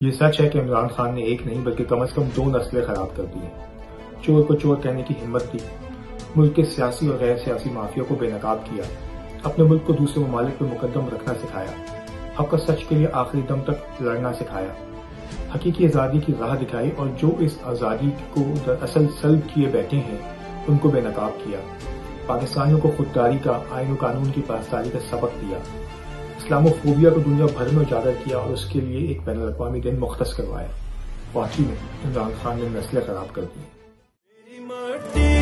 ये सच है कि इमरान खान ने एक नहीं बल्कि कम से कम 2 नस्लें खराब कर दी हैं। चोर को चोर कहने की हिम्मत दी, मुल्क के सियासी और गैर सियासी माफिया को बेनकाब किया, अपने मुल्क को दूसरे ममालिक पर मुकदम रखना सिखाया, हक और सच के लिए आखिरी दम तक लड़ना सिखाया, हकीकी आज़ादी की राह दिखाई और जो इस आज़ादी को दरअसल सल्ब किए बैठे हैं उनको बेनकाब किया। पाकिस्तानियों को खुददारी का, आईन कानून की पासदारी का सबक दिया, इस्लामोफोबिया को दुनिया भर में उजागर किया और उसके लिए एक बैनुल अक़वामी दिन मुख्तस करवाया। वाकई में इमरान खान ने नस्लें खराब कर दी।